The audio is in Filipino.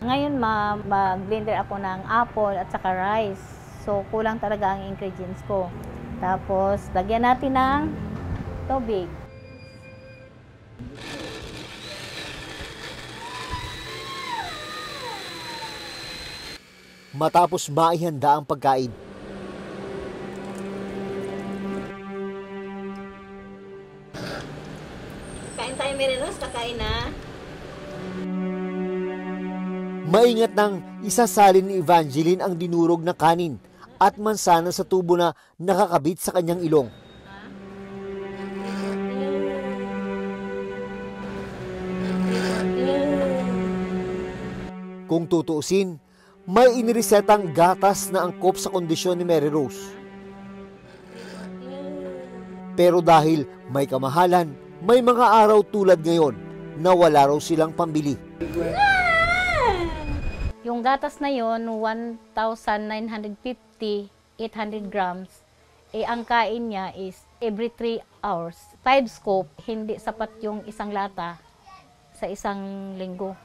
Ngayon mag-blender ako ng apple at saka rice. So kulang talaga ang ingredients ko. Tapos lagyan natin ng tubig. Matapos maihanda ang pagkain, Kain tayo, Merinos. Kakain na. maingat nang isasalin ni Evangeline ang dinurog na kanin at mansana sa tubo na nakakabit sa kanyang ilong. Kung tutuusin, may iniresetang gatas na angkop sa kondisyon ni Mary Rose. Pero dahil may kamahalan, may mga araw tulad ngayon na wala raw silang pambili. Yung gatas na yon 1,950, 800 grams. Ang kain niya is every 3 hours. 5 scoop, hindi sapat yung isang lata sa isang linggo.